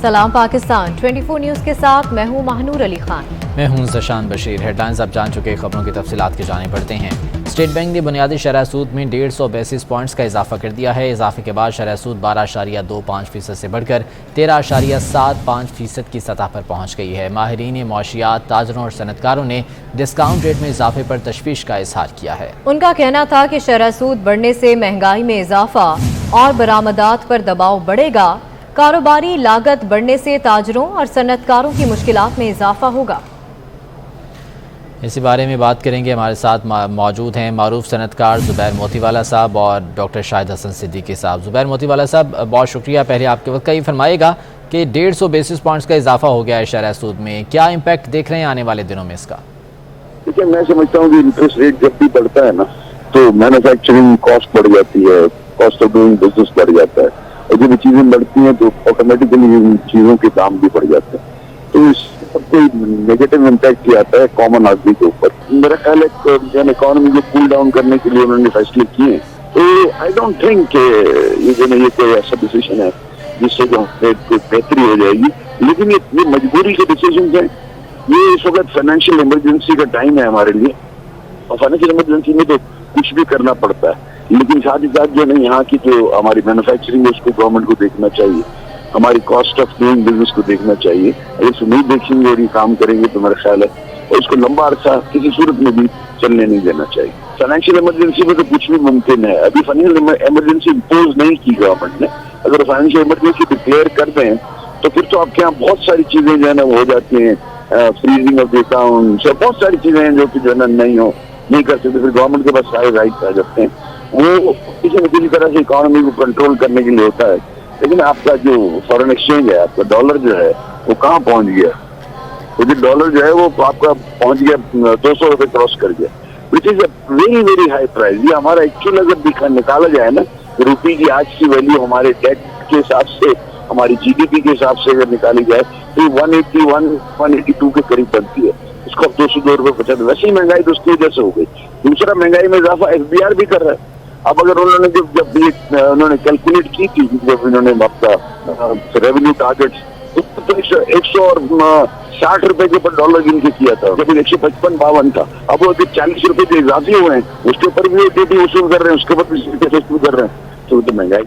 सलाम पाकिस्तान 24 न्यूज़ के साथ मैं हूं महानूर अली खान। मैं हूं ज़शान बशीर। हेडलाइंस आप जान चुके, खबरों की तफसीलात की जाने पड़ते हैं। स्टेट बैंक ने बुनियादी शरह सूद में 150 बेसिस पॉइंट्स का इजाफा कर दिया है। इजाफे के बाद शरह सूद 12.25% से बढ़कर 13.75% की सतह पर पहुँच गई है। माहिरीन मौशियात, ताजरों और सनतकारों ने डिस्काउंट रेट में इजाफे पर तशवीश का इजहार किया है। उनका कहना था कि शरह सूद बढ़ने से महंगाई में इजाफा और बरामदात पर दबाव बढ़ेगा। कारोबारी लागत बढ़ने से ताजरों और सनतकारों की मुश्किलात में इजाफा होगा। इसी बारे में बात करेंगे। हमारे साथ मौजूद हैं मारूफ सनतकार ज़ुबैर मोतीवाला साहब और डॉक्टर शाहिद हसन सिद्दीकी साहब। ज़ुबैर मोतीवाला साहब, बहुत शुक्रिया पहले आपके वक्त का। ये फरमाइएगा कि 150 बेसिस पॉइंट्स का इजाफा हो गया है शरह सूद में, क्या इम्पैक्ट देख रहे हैं आने वाले दिनों में इसका? देखिए, मैं समझता हूँ कि इंटरेस्ट रेट जब भी बढ़ता है ना, तो मैन्युफैक्चरिंग कॉस्ट बढ़ जाती है, कॉस्ट ऑफ डूइंग बिजनेस बढ़ जाता है, और जब चीजें बढ़ती हैं तो ऑटोमेटिकली चीजों के दाम भी बढ़ जाते हैं। तो इस कोई नेगेटिव इम्पैक्ट ही आता है कॉमन आदमी के ऊपर। मेरा ख्याल है इकोनॉमी को कूल डाउन करने के लिए उन्होंने फैसले किए, तो आई डोंट थिंक ये कोई ऐसा डिसीजन है जिससे जो कोई बेहतरी हो जाएगी। लेकिन ये मजबूरी के डिसीजन है। ये इस वक्त फाइनेंशियल इमरजेंसी का टाइम है हमारे लिए, और फाइनेंशियल इमरजेंसी में तो कुछ भी करना पड़ता है। लेकिन साथ ही साथ जो है यहाँ की जो हमारी मैन्युफैक्चरिंग है उसको गवर्नमेंट को देखना चाहिए, हमारी कॉस्ट ऑफ डूइंग बिजनेस को देखना चाहिए। अगर इसको नहीं देखेंगे और ये काम करेंगे तो मेरा ख्याल है उसको लंबा अरसा किसी सूरत में भी चलने नहीं देना चाहिए। फाइनेंशियल इमरजेंसी में तो कुछ भी मुमकिन है। अभी फाइनेंशियल इमरजेंसी इम्पोज नहीं की गवर्नमेंट ने। अगर फाइनेंशियल इमरजेंसी डिक्लेयर कर दें तो फिर तो आपके यहाँ बहुत सारी चीजें जो है ना हो जाती हैं, फ्रीजिंग ऑफ द अकाउंट्स, बहुत सारी चीजें हैं जो कि जो है ना नहीं कर सकते। फिर गवर्नमेंट के पास सारे राइट्स आ जाते हैं। वो किसी न किसी तरह से इकोनॉमी को कंट्रोल करने के लिए होता है। लेकिन आपका जो फॉरेन एक्सचेंज है, आपका डॉलर जो है वो कहाँ पहुंच गया? तो जो डॉलर जो है वो आपका पहुंच गया 200 रुपए क्रॉस कर गया, which is a very very high price. ये हमारा एक्चुअल अगर निकाला जाए ना, रुपये की आज की वैल्यू हमारे डेट के हिसाब से, हमारी जीडीपी के हिसाब से अगर निकाली जाए तो 182 के करीब बनती है। इसको अब 202 रुपये 50। वैसे ही महंगाई तो उसकी वजह से हो गई। दूसरा, महंगाई में इजाफा एफबीआर भी कर रहा है। अब अगर उन्होंने जब उन्होंने कैलकुलेट की थी, जब इन्होंने आपका रेवेन्यू टारगेट तो 160 रुपए के ऊपर डॉलर गिन के किया था, जब 155-52 था। अब वो 40 रुपए जो इजाफी हुए हैं उसके ऊपर भी ड्यूटी वसूल कर रहे हैं, उसके ऊपर भी वसूल कर रहे हैं। तो महंगाई।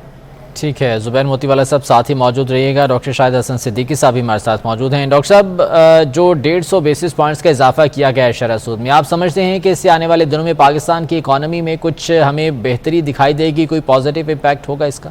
ठीक है, ज़ुबैर मोतीवाला साहब साथ ही मौजूद रहिएगा। डॉक्टर शाहिद हसन सिद्दीकी साहब भी हमारे साथ मौजूद हैं। डॉक्टर साहब, जो 150 बेसिस पॉइंट्स का इजाफा किया गया है शरह सूद में, आप समझते हैं कि इससे आने वाले दिनों में पाकिस्तान की इकॉनमी में कुछ हमें बेहतरी दिखाई देगी, कोई पॉजिटिव इम्पैक्ट होगा इसका?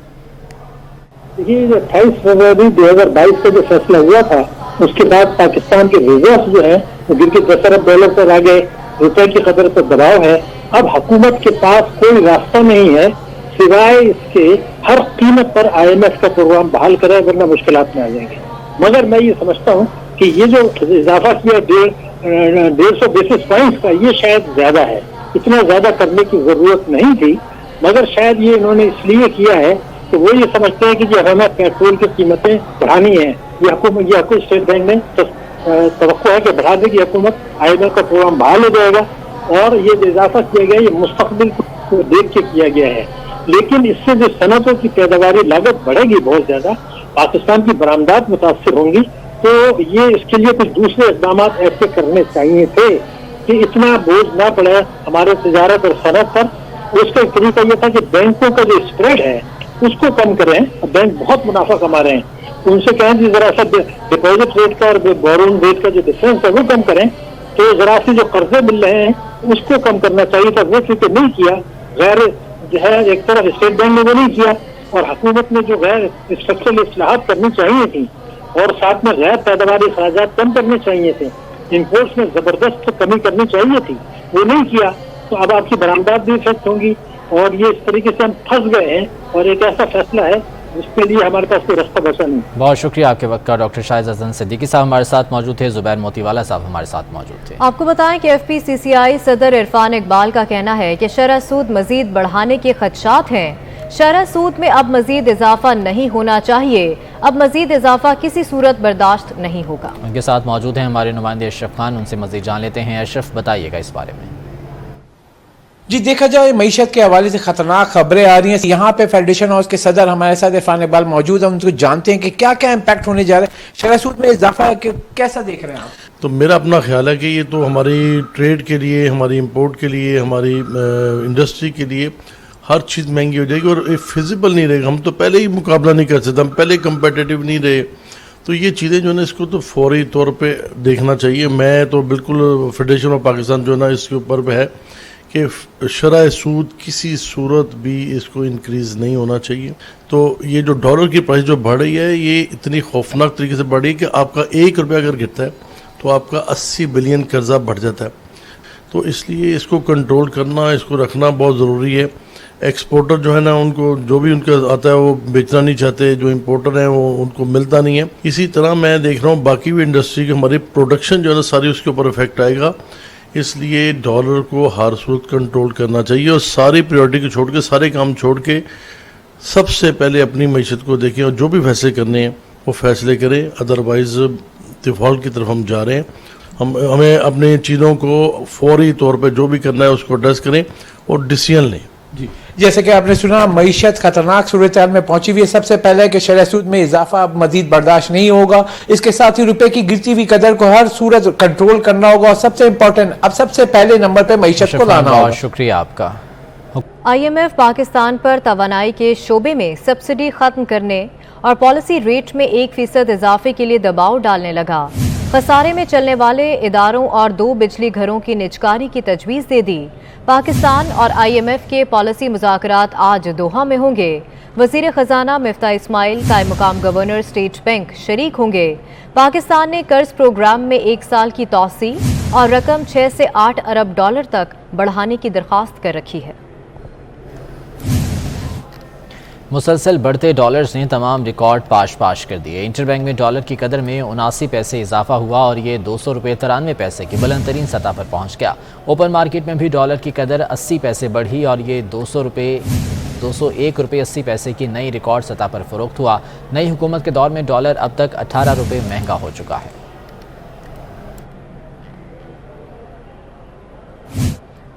देखिए, 28 फरवरी 2022 का जो फैसला हुआ था उसके बाद पाकिस्तान के रिजर्व जो है वो गिर के 10 अरब डॉलर पर आ गए। रुपए की कदर पर दबाव है। अब हुकूमत के पास कोई रास्ता नहीं है सिवाय इसके हर कीमत पर IMF का प्रोग्राम बहाल करे, वरना मुश्किलात में आ जाएंगे। मगर मैं ये समझता हूँ कि ये जो इजाफा किया 150 बेसिस पॉइंट्स का, ये शायद ज्यादा है। इतना ज्यादा करने की जरूरत नहीं थी, मगर शायद ये इन्होंने इसलिए किया है तो वो ये समझते हैं कि जब हमें पेट्रोल की कीमतें बढ़ानी है, ये स्टेट बैंक ने तवक्को है कि बढ़ा देगी हुकूमत, IMF का प्रोग्राम बहाल हो जाएगा। और ये जो इजाफा किया गया ये मुस्तकबिल को देख के किया गया है। लेकिन इससे जो सनतों की पैदावारी लागत बढ़ेगी बहुत ज्यादा, पाकिस्तान की बरामदात मुतासर होंगी। तो ये इसके लिए कुछ दूसरे इक़दाम ऐसे करने चाहिए थे कि इतना बोझ ना पड़े हमारे तिजारत और सनत पर। उसका एक तरीका ये था कि बैंकों का जो स्प्रेड है उसको कम करें। बैंक बहुत मुनाफा कमा रहे हैं, तो उनसे कहें कि जरा सा डिपॉजिट रेट का और बोरोइंग रेट का जो डिफरेंस है वो कम करें। तो जरा से जो कर्जे मिल रहे हैं उसको कम करना चाहिए था, वो चूंकि नहीं किया। गैर जो है एक तरफ स्टेट बैंक ने वो नहीं किया, और हुकूमत ने जो गैर स्ट्रक्चरल इस्लाहात करनी चाहिए थी और साथ में गैर पैदावारी अखराजात कम करने चाहिए थे, इम्पोर्ट्स में जबरदस्त कमी करनी चाहिए थी, वो नहीं किया। तो अब आपकी बरामदात भी इफेक्ट होंगी, और ये इस तरीके से हम फंस गए हैं। और एक ऐसा फैसला है जिसके लिए हमारे पास कोई रास्ता बचा नहीं। बहुत शुक्रिया आपके वक्त का। डॉक्टर शाहिद हसन सिद्दीकी साहब हमारे साथ मौजूद थे, ज़ुबैर मोतीवाला साहब हमारे साथ मौजूद थे। आपको बताएं कि FPCCI सदर इरफान इकबाल का कहना है कि शरह सूद मजीद बढ़ाने के खदशात हैं। शरह सूद में अब मजीद इजाफा नहीं होना चाहिए। अब मजीद इजाफा किसी सूरत बर्दाश्त नहीं होगा। उनके साथ मौजूद हैं हमारे नुमाइंदे अशरफ खान, उनसे मजीद जान लेते हैं। अशरफ, बताइएगा इस बारे में। جی دیکھا جائے معیشت کے حوالے سے خطرناک خبریں آ رہی ہیں. یہاں پہ فیڈریشن ہاؤس کے صدر ہمارے ساتھ عرفان اقبال موجود ہیں, ان کو جانتے ہیں کہ کیا کیا امپیکٹ ہونے جا رہا ہے, شرح سود میں اضافہ کیسا دیکھ رہے ہیں آپ؟ تو میرا اپنا خیال ہے کہ یہ تو ہماری ٹریڈ کے لیے, ہماری امپورٹ کے لیے, ہماری انڈسٹری کے لیے ہر چیز مہنگی ہو جائے گی اور فیزیبل نہیں رہے گا. ہم تو پہلے ہی مقابلہ نہیں کر سکتے, ہم پہلے کمپیٹیٹیو نہیں رہے. تو یہ چیزیں جو ہے نا اس کو تو فوری طور پہ دیکھنا چاہیے. میں تو بالکل فیڈریشن آف پاکستان جو ہے نا اس کے اوپر پہ ہے کہ شرح سود کسی صورت بھی اس کو انکریز نہیں ہونا چاہیے. تو یہ جو ڈالر کی پرائس جو بڑھ رہی ہے یہ اتنی خوفناک طریقے سے بڑھ رہی ہے کہ آپ کا 1 روپیہ اگر گرتا ہے تو آپ کا 80 بلین قرضہ بڑھ جاتا ہے. تو اس لیے اس کو کنٹرول کرنا, اس کو رکھنا بہت ضروری ہے. ایکسپورٹر جو ہے نا ان کو جو بھی ان کا آتا ہے وہ بیچنا نہیں چاہتے, جو امپورٹر ہیں وہ ان کو ملتا نہیں ہے. اسی طرح میں دیکھ رہا ہوں باقی بھی انڈسٹری کی ہماری پروڈکشن جو ہے نا ساری اس کے اوپر افیکٹ آئے گا. اس لیے ڈالر کو ہر صورت کنٹرول کرنا چاہیے اور ساری پریورٹی کو چھوڑ کے, سارے کام چھوڑ کے سب سے پہلے اپنی معیشت کو دیکھیں اور جو بھی فیصلے کرنے ہیں وہ فیصلے کریں. ادروائز دیفالٹ کی طرف ہم جا رہے ہیں. ہمیں اپنے چیزوں کو فوری طور پہ جو بھی کرنا ہے اس کو ایڈریس کریں اور ڈیسیژن لیں. جی جیسے کہ آپ نے سنا معیشت خطرناک صورتحال میں پہنچی ہوئی ہے. سب سے پہلے کہ شرح سود میں اضافہ اب مزید برداشت نہیں ہوگا. اس کے ساتھ ہی روپے کی گرتی ہوئی قدر کو ہر صورت کنٹرول کرنا ہوگا اور سب سے امپورٹنٹ اب سب سے پہلے نمبر پہ معیشت کو لانا ہوگا. شکریہ آپ کا. IMF پاکستان پر توانائی کے شعبے میں سبسڈی ختم کرنے اور پالیسی ریٹ میں 1% اضافے کے لیے دباؤ ڈالنے لگا. خسارے میں چلنے والے اداروں اور 2 بجلی گھروں کی نجکاری کی تجویز دے دی. پاکستان اور IMF کے پالیسی مذاکرات آج دوحہ میں ہوں گے. وزیر خزانہ مفتاح اسماعیل قائم مقام گورنر اسٹیٹ بینک شریک ہوں گے. پاکستان نے قرض پروگرام میں 1 سال کی توسیع اور رقم 6 سے 8 ارب ڈالر تک بڑھانے کی درخواست کر رکھی ہے. مسلسل بڑھتے ڈالرز نے تمام ریکارڈ پاش کر دیے. انٹر بینک میں ڈالر کی قدر میں 79 پیسے اضافہ ہوا اور یہ 200 روپے 93 پیسے کی بلند ترین سطح پر پہنچ گیا. اوپن مارکیٹ میں بھی ڈالر کی قدر 80 پیسے بڑھی اور یہ 201 روپے 80 پیسے کی نئی ریکارڈ سطح پر فروخت ہوا. نئی حکومت کے دور میں ڈالر اب تک 18 روپے مہنگا ہو چکا ہے.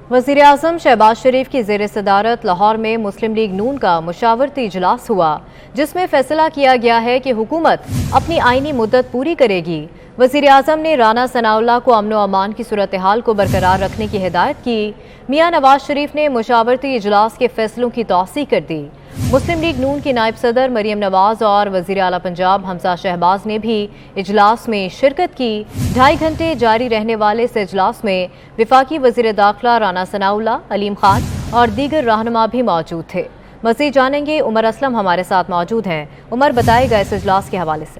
وزیر اعظم شہباز شریف کی زیر صدارت لاہور میں مسلم لیگ نون کا مشاورتی اجلاس ہوا جس میں فیصلہ کیا گیا ہے کہ حکومت اپنی آئینی مدت پوری کرے گی. وزیر اعظم نے رانا ثناء اللہ کو امن و امان کی صورتحال کو برقرار رکھنے کی ہدایت کی. میاں نواز شریف نے مشاورتی اجلاس کے فیصلوں کی توثیق کر دی. مسلم لیگ نون کی نائب صدر مریم نواز اور وزیر اعلیٰ پنجاب حمزہ شہباز نے بھی اجلاس میں شرکت کی. 2.5 گھنٹے جاری رہنے والے اس اجلاس میں وفاقی وزیر داخلہ رانا ثناء اللہ, علیم خان اور دیگر رہنما بھی موجود تھے. مزید جانیں گے, عمر اسلم ہمارے ساتھ موجود ہیں. عمر, بتائے گا اس اجلاس کے حوالے سے.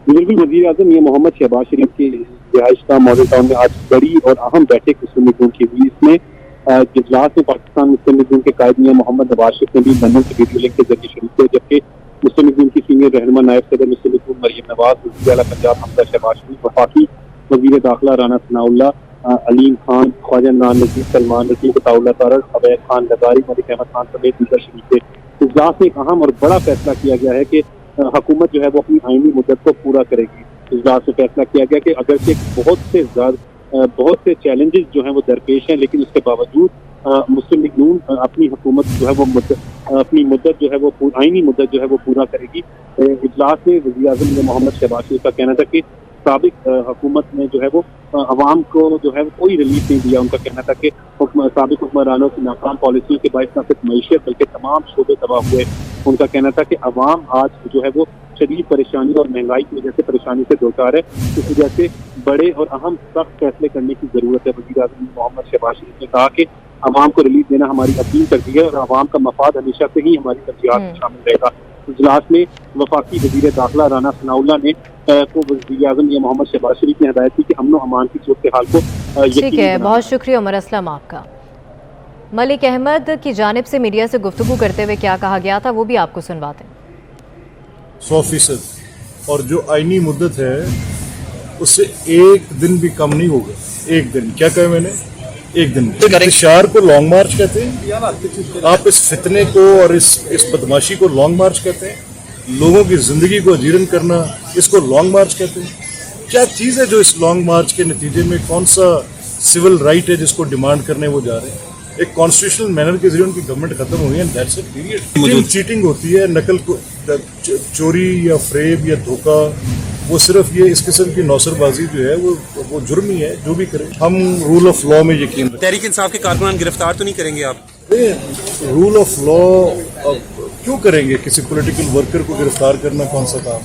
بالکل, وزیر اعظم یہ محمد شہباز شریف کی رہائش کا ماڈل ٹاؤن میں آج بڑی اور اہم بیٹھک مسلم لیگ نون کی ہوئی. اس میں اجلاس میں پاکستان مسلم لیگ نون کے قائد میاں محمد نواز شریف نے بھی لندن سے ویڈیو لنک کے ذریعے شریک ہوئے, جبکہ مسلم لیگ نون کی سینئر رہنما نائب صدر مسلم لیگ نون مریم نواز, وزیر اعلیٰ پنجاب حمزہ شہباز شریف, وفاقی وزیر داخلہ رانا ثناء اللہ, علیم خان, خواجہ عمران نذیر, سلمان رشید, عطاء اللہ طارق, عبید خان لغاری, ملک احمد خان سمیت دیگر شریک تھے. اجلاس میں ایک اہم اور بڑا فیصلہ کیا گیا ہے کہ حکومت جو ہے وہ اپنی آئینی مدت کو پورا کرے گی. اجلاس میں فیصلہ کیا گیا کہ اگرچہ بہت سے چیلنجز جو ہیں وہ درپیش ہیں, لیکن اس کے باوجود مسلم لیگ نون اپنی حکومت جو ہے وہ اپنی مدت جو ہے وہ آئینی مدت جو ہے وہ پورا کرے گی. اجلاس میں وزیر اعظم محمد شہباز شریف کا کہنا تھا کہ سابق حکومت نے جو ہے وہ عوام کو جو ہے وہ کوئی ریلیف نہیں دیا. ان کا کہنا تھا کہ سابق حکمرانوں کی ناکام پالیسیوں کے باعث نہ صرف معیشت بلکہ تمام شعبے تباہ ہوئے. ان کا کہنا تھا کہ عوام آج جو ہے وہ شدید پریشانی اور مہنگائی کی وجہ سے پریشانی سے دوچار ہے. اس وجہ سے بڑے اور اہم سخت فیصلے کرنے کی ضرورت ہے. وزیر اعظم محمد شہباز شریف نے کہا کہ عوام کو ریلیف دینا ہماری اپیل کرتی ہے اور عوام کا مفاد ہمیشہ سے ہی ہماری ترجیحات میں شامل رہے گا. اجلاس میں وفاقی وزیر داخلہ رانا ثناء اللہ نے کو وزیر اعظم یہ محمد شہباز شریف نے ہدایت کی کہ امن و امان کی صورتحال کو ٹھیک ہے. بہت شکریہ عمر اسلم آپ کا. ملک احمد کی جانب سے میڈیا سے گفتگو کرتے ہوئے کیا کہا گیا تھا وہ بھی آپ کو سنواتے ہیں. 100% اور جو آئینی مدت ہے اس سے 1 دن بھی کم نہیں ہوگا. 1 دن کیا کہا میں نے, 1 دن. انتشار کو لانگ مارچ کہتے ہیں. آپ اس فتنے کو اور اس بدماشی کو لانگ مارچ کہتے ہیں. لوگوں کی زندگی کو اجیرن کرنا, اس کو لانگ مارچ کہتے ہیں. کیا چیز ہے جو اس لانگ مارچ کے نتیجے میں, کون سا سول رائٹ ہے جس کو ڈیمانڈ کرنے وہ جا رہے ہیں. एक कॉन्स्टिट्यूशनल मैनर के जरिए उनकी गवर्नमेंट खत्म हुई है, दैट्स अ पीरियड। चीटिंग होती है, नकल चोरी या फ्रेब या धोखा, वो सिर्फ ये इस किस्म की नौसरबाजी जो है वो जुर्म ही है, जो भी करे। हम रूल ऑफ लॉ में यकीन रखते हैं। तहरीक इंसाफ के कारकुनान गिरफ्तार तो नहीं करेंगे आप? रूल ऑफ लॉ क्यों करेंगे? किसी पॉलिटिकल वर्कर को गिरफ्तार करना कौन सा काम?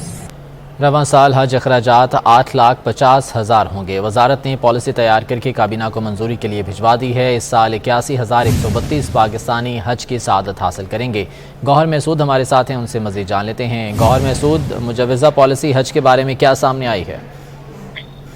रवां साल हज अखराजात 8,50,000 होंगे। वजारत ने पॉलिसी तैयार करके काबीना को मंजूरी के लिए भिजवा दी है। इस साल 81,132 पाकिस्तानी हज की सआदत हासिल करेंगे। गौहर महसूद हमारे साथ हैं, उनसे मज़ीद जान लेते हैं। गौहर महसूद, मुजवज़ा पॉलिसी हज के बारे में क्या सामने आई है?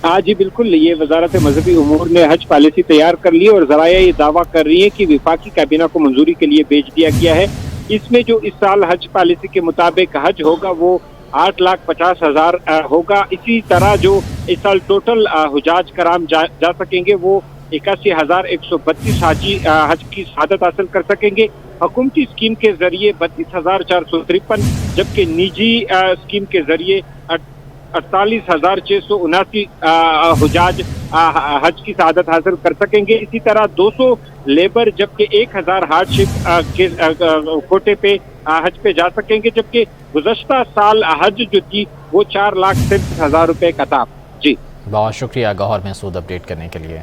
हाँ जी बिल्कुल, ये वजारत मजहबी उमूर ने हज पॉलिसी तैयार कर ली और ज़राया ये दावा कर रही है कि विफाकी काबीना को मंजूरी के लिए भेज दिया गया है। इसमें जो इस साल हज पॉलिसी के मुताबिक हज होगा वो 8,50,000 होगा। इसी तरह जो इस साल टोटल हुजाज कराम जा सकेंगे वो 81,132 हाजी हज की शहादत हासिल कर सकेंगे। हुकूमती स्कीम के जरिए 32,453, जबकि निजी स्कीम के जरिए 48,679 हुजाज हज की शहादत हासिल कर सकेंगे। इसी तरह 200 लेबर जबकि 1,000 हार्डशिप के कोटे पे हज पे जा सकेंगे, जबकि गुज़श्ता साल हज जो थी वो 4,60,000 रुपए का था। जी बहुत शुक्रिया गौहर महसूद अपडेट करने के लिए।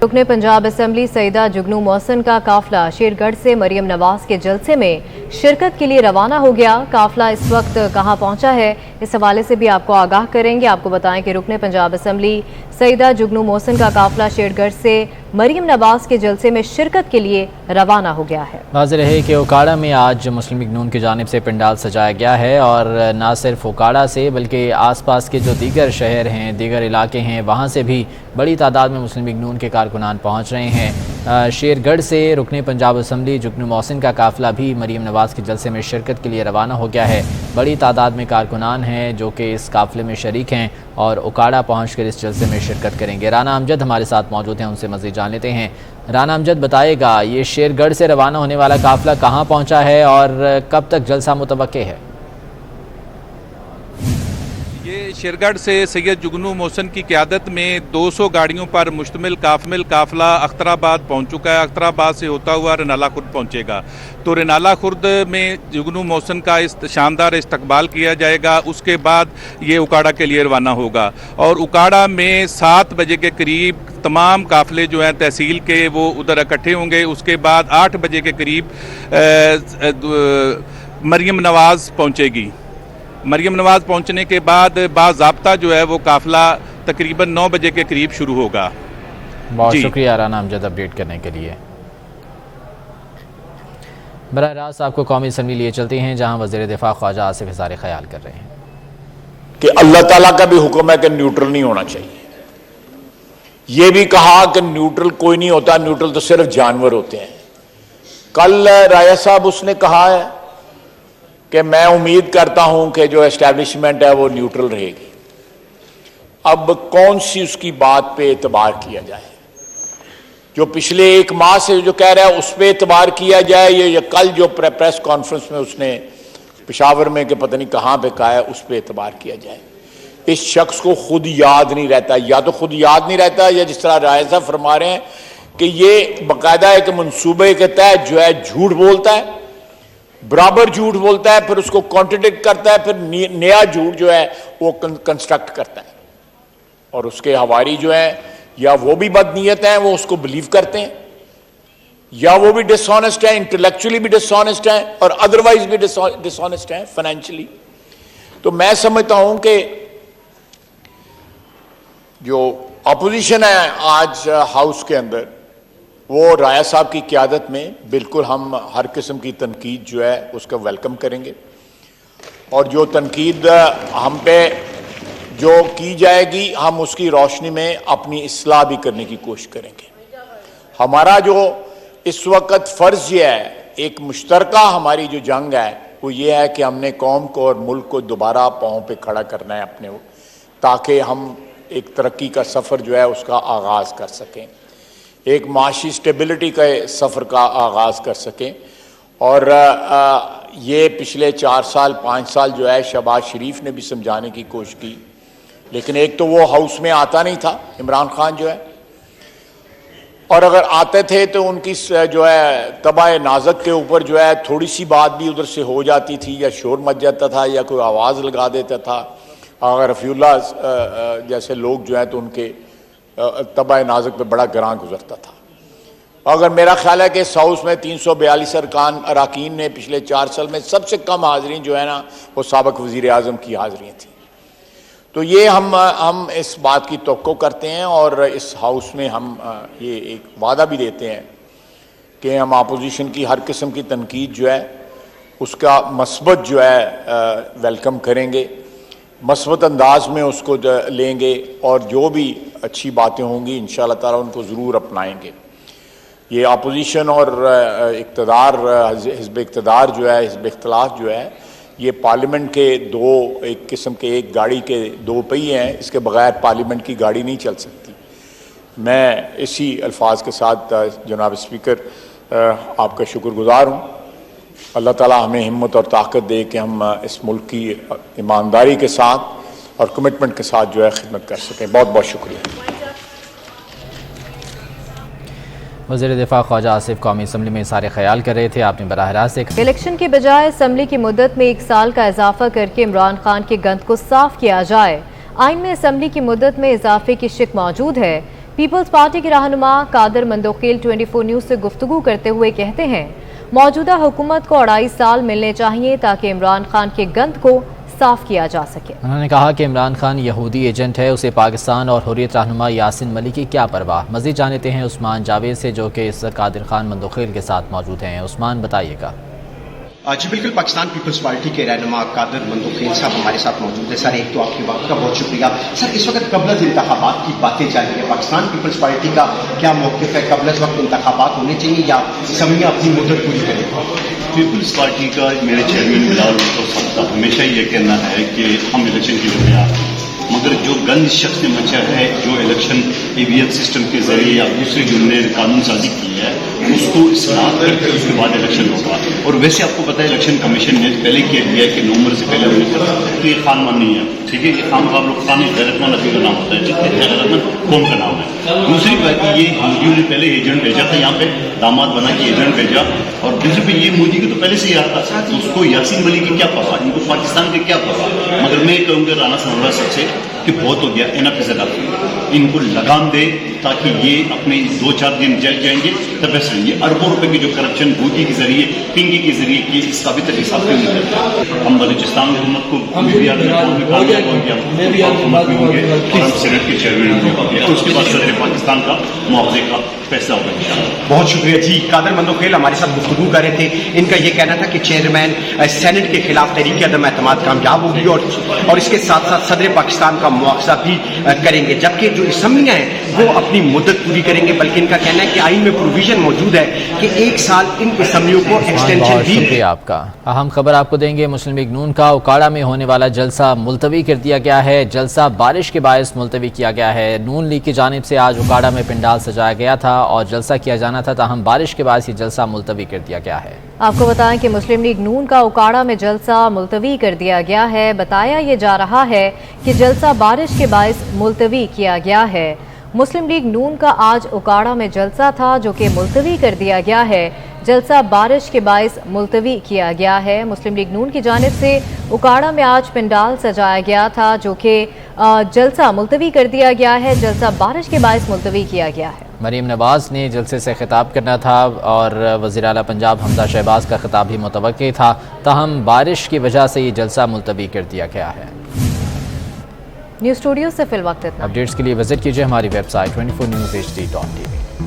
रुकने पंजाब असम्बली सईदा जुगनू मोहसिन का काफिला शेरगढ़ से मरियम नवाज के जलसे में शिरकत के लिए रवाना हो गया। काफिला इस वक्त कहां पहुंचा है, इस हवाले से भी आपको आगाह करेंगे। आपको बताएं कि रुकने पंजाब असम्बली सईदा जुगनू मोहसिन का काफिला शेरगढ़ से मरियम नवाज के जलसे में शिरकत के लिए रवाना हो गया है। वाज़ेह रहे कि उकाड़ा में आज मुस्लिम लीग नून की जानिब से पंडाल सजाया गया है और न सिर्फ उकाड़ा से बल्कि आसपास के जो दीगर शहर हैं, दीगर इलाके हैं, वहाँ से भी बड़ी तादाद में मुस्लिम लीग नून के कारकुनान पहुँच रहे हैं। शेरगढ़ से रुकने पंजाब असम्बली जुगनू मोहसिन का काफिला भी मरियम नवाज़ के जलसे में शिरकत के लिए रवाना हो गया है। बड़ी तादाद में कारकुनान हैं जो कि इस काफिले में शरीक हैं और उकाड़ा पहुँच कर इस जलसे में शिरकत करेंगे। राना अमजद हमारे साथ मौजूद हैं, उनसे मज़ीद जान लेते हैं। राना अमजद, बताएगा ये शेरगढ़ से रवाना होने वाला काफिला कहाँ पहुँचा है और कब तक जलसा मुतवक्के है? ये शेरगढ़ से सैयद जुगनू मोहसिन की क़यादत में 200 गाड़ियों पर मुश्तमिल काफिला अख्तराबाद पहुंच चुका है। अख्तराबाद से होता हुआ रनाला खुर्द पहुंचेगा। तो रनाला खुर्द में जुगनू मोहसिन का इस शानदार इस्तकबाल किया जाएगा। उसके बाद ये उकाड़ा के लिए रवाना होगा और उकाड़ा में 7 बजे के करीब तमाम काफिले जो हैं तहसील के वो उधर इकट्ठे होंगे। उसके बाद 8 बजे के करीब मरियम नवाज़ पहुँचेगी। मरियम नवाज़ पहुंचने के बाद बाज़ाब्ता जो है वो काफिला तकरीबन 9 बजे के करीब शुरू होगा। बहुत शुक्रिया राना अमजद अपडेट करने के लिए। बराह रास्त आपको कौमी असम्बली लिए चलते हैं जहां वज़ीर दिफा ख्वाजा आसिफ इज़हार ख्याल कर रहे हैं कि अल्लाह ताला का भी हुक्म है कि न्यूट्रल नहीं होना चाहिए। ये भी कहा कि न्यूट्रल कोई नहीं होता, न्यूट्रल तो सिर्फ जानवर होते हैं। कल राया साहब उसने कहा है कि मैं उम्मीद करता हूं कि जो एस्टैब्लिशमेंट है वो न्यूट्रल रहेगी। अब कौन सी उसकी बात पे एतबार किया जाए? जो पिछले 1 माह से जो कह रहा है उस पर एतबार किया जाए या कल जो प्रेस कॉन्फ्रेंस में उसने पेशावर में कि पता नहीं कहां पे कहा है उस पर एतबार किया जाए? इस शख्स को खुद याद नहीं रहता, या तो खुद याद नहीं रहता या जिस तरह राय साहब फरमा रहे हैं कि ये बाकायदा एक मंसूबे के तहत जो है झूठ बोलता है, बराबर झूठ बोलता है, फिर उसको कॉन्ट्रडिक्ट करता है, फिर नया झूठ जो है वो कंस्ट्रक्ट करता है। और उसके हवारी जो है या वो भी बदनीयत हैं, वो उसको बिलीव करते हैं, या वो भी डिसऑनेस्ट है, इंटेलेक्चुअली भी डिसऑनेस्ट है और अदरवाइज भी डिसऑनेस्ट है फाइनेंशियली। तो मैं समझता हूं कि जो अपोजिशन है आज हाउस के अंदर, वो राया साहब की क़यादत में बिल्कुल हम हर किस्म की तनकीद जो है उसका वेलकम करेंगे और जो तनकीद हम पे जो की जाएगी हम उसकी रोशनी में अपनी इस्लाह भी करने की कोशिश करेंगे। हमारा जो इस वक्त फ़र्ज़ ये है, एक मुश्तरका हमारी जो जंग है वो ये है कि हमने कौम को और मुल्क को दोबारा पाँव पे खड़ा करना है अपने, ताकि हम एक तरक्की का सफ़र जो है उसका आगाज़ कर सकें, एक माशी स्टेबिलिटी का सफ़र का आगाज़ कर सकें। और ये पिछले 4 साल 5 साल जो है शहबाज शरीफ ने भी समझाने की कोशिश की, لیکن ایک تو وہ ہاؤس میں آتا نہیں تھا عمران خان جو ہے، اور اگر آتے تھے تو ان کی جو ہے طبع نازک کے اوپر جو ہے تھوڑی سی بات بھی ادھر سے ہو جاتی تھی، یا شور مچ جاتا تھا، یا کوئی آواز لگا دیتا تھا. اگر رفیع اللہ جیسے لوگ جو ہیں تو ان کے طبع نازک پہ بڑا گراں گزرتا تھا. اگر میرا خیال ہے کہ اس ہاؤس میں 342 اراکین نے پچھلے 4 سال میں سب سے کم حاضرین جو ہے نا وہ سابق وزیر اعظم کی حاضریاں تھیں. تو یہ ہم اس بات کی توقع کرتے ہیں، اور اس ہاؤس میں ہم یہ ایک وعدہ بھی دیتے ہیں کہ ہم اپوزیشن کی ہر قسم کی تنقید جو ہے اس کا مثبت جو ہے ویلکم کریں گے، مثبت انداز میں اس کو لیں گے، اور جو بھی اچھی باتیں ہوں گی انشاءاللہ تعالیٰ ان کو ضرور اپنائیں گے. یہ اپوزیشن اور اقتدار، حزب اقتدار جو ہے، حزب اختلاف جو ہے، یہ پارلیمنٹ کے ایک قسم کے ایک گاڑی کے 2 پہیے ہیں. اس کے بغیر پارلیمنٹ کی گاڑی نہیں چل سکتی. میں اسی الفاظ کے ساتھ جناب اسپیکر آپ کا شکر گزار ہوں. اللہ تعالیٰ ہمیں ہمت اور طاقت دے کہ ہم اس ملک کی ایمانداری کے ساتھ اور کمٹمنٹ کے ساتھ جو ہے خدمت کر سکیں. بہت بہت شکریہ. وزیر دفاع خواجہ آصف قومی اسمبلی میں اظہار خیال کر رہے تھے. آپ نے براہ راست الیکشن کے بجائے اسمبلی کی مدت میں 1 سال کا اضافہ کر کے عمران خان کے گند کو صاف کیا جائے. آئین میں اسمبلی کی مدت میں اضافے کی شک موجود ہے. پیپلز پارٹی کے رہنما قادر مندوخیل 24 نیوز سے گفتگو کرتے ہوئے کہتے ہیں موجودہ حکومت کو 2.5 سال ملنے چاہیے تاکہ عمران خان کے گند کو صاف کیا جا سکے. انہوں نے کہا کہ عمران خان یہودی ایجنٹ ہے، اسے پاکستان اور حریت رہنما یاسین ملک کی کیا پرواہ. مزید جانتے ہیں عثمان جاوید سے جو کہ اس قادر خان مندوخیل کے ساتھ موجود ہیں. عثمان بتائیے گا. جی بالکل، پاکستان پیپلز پارٹی کے رہنما قادر مندوخیل صاحب ہمارے ساتھ موجود ہے. سر ایک تو آپ کے وقت کا بہت شکریہ. سر اس وقت قبل از انتخابات کی باتیں چل رہی ہیں، پاکستان پیپلز پارٹی کا کیا موقف ہے؟ قبل از وقت انتخابات ہونے چاہیے یا اسمبلیاں اپنی مدت پوری کریں؟ پیپلز پارٹی کا میرے چیئرمین بلال بھٹو صاحب کا ہمیشہ یہ کہنا ہے کہ ہم الیکشن کے لیے تیار ہیں، مگر جو گند شخص نے مچا ہے، جو الیکشن AVL سسٹم کے ذریعے یا دوسری جو نے قانون سازی کی ہے، اس کو اصلاح کر کے اس کے بعد الیکشن ہوگا. اور ویسے آپ کو پتہ ہے الیکشن کمیشن نے پہلے کہہ دیا ہے کہ نومبر سے پہلے ہم کر سکتے ہیں. تو یہ خان مان نہیں ہے، ٹھیک ہے. یہ خان کا لوگ خان غیرت مند نبی کا نام ہوتا ہے، ٹھیک ہے، غیرت مند قوم کا نام ہے. دوسری بات یہ یہودیوں نے پہلے ایجنٹ بھیجا تھا، یہاں پہ داماد بنا کے ایجنٹ بھیجا. اور دوسری پہ یہ مودی کی تو پہلے سے ہی آتا تھا، تو اس کو یاسین ملک کی کیا پرواہ، ان کو پاکستان کی کیا پرواہ. مگر میں کہوں گا رانا سنورا صاحب سے کہ بہت ہو گیا، انف از انف. ان کو لگام دے تاکہ یہ اپنے 2-4 دن جل جائیں گے تب سے. یہ اربوں روپے کی جو کرپشن بوٹی کے ذریعے، پنگی کے ذریعے کی، اس کا بھی تک حساب کیوں نہیں کرتے. ہم بلوچستان حکومت کو ہوں گے اور ہم سینٹ کے چیئرمین ہوں گے، اور اس کے بعد صدر پاکستان کا معاوضے کا فیصلہ ہوگا. بہت شکریہ. جی قادر مندوخیل ہمارے ساتھ گفتگو کر رہے تھے. ان کا یہ کہنا تھا کہ چیئرمین سینٹ کے خلاف تحریک عدم اعتماد کامیاب ہوگی اور اس کے ساتھ ساتھ صدر پاکستان کا مواخذہ بھی کریں گے، جبکہ جو اسمبلیاں ہیں وہ اپنی مدت پوری کریں گے. بلکہ ان کا کہنا ہے کہ آئین میں پروویژن موجود ہے کہ 1 سال ان اسمبلیوں کو ایکسٹینشن بھی. شکریہ آپ کا. اہم خبر آپ کو دیں گے. مسلم لیگ نون کا اکاڑا میں ہونے والا جلسہ ملتوی کر دیا گیا ہے. جلسہ بارش کے باعث ملتوی کیا گیا ہے. نون لیگ کی جانب سے آج اکاڑا میں پنڈال سجایا گیا تھا اور جلسہ کیا جانا تھا، تاہم بارش کے باعث یہ جلسہ ملتوی کر دیا گیا ہے. آپ کو بتائیں کہ مسلم لیگ نون کا اکاڑا میں جلسہ ملتوی کر دیا گیا ہے. بتایا یہ جا رہا ہے کہ جلسہ بارش کے باعث ملتوی کیا گیا ہے. مسلم لیگ نون کا آج اکاڑا میں جلسہ تھا جو کہ ملتوی کر دیا گیا ہے. جلسہ بارش کے باعث ملتوی کیا گیا ہے. مسلم لیگ نون کی جانب سے اکاڑا میں آج پنڈال سجایا گیا تھا جو کہ جلسہ ملتوی کر دیا گیا ہے. جلسہ بارش کے باعث ملتوی کیا گیا ہے. مریم نواز نے جلسے سے خطاب کرنا تھا اور وزیر اعلیٰ پنجاب حمزہ شہباز کا خطاب بھی متوقع تھا، تاہم بارش کی وجہ سے یہ جلسہ ملتوی کر دیا گیا ہے. نیوز اسٹوڈیو سے فی الوقت اتنا. اپڈیٹس کے لیے وزٹ کیجئے ہماری ویب سائٹ 24newshd.tv.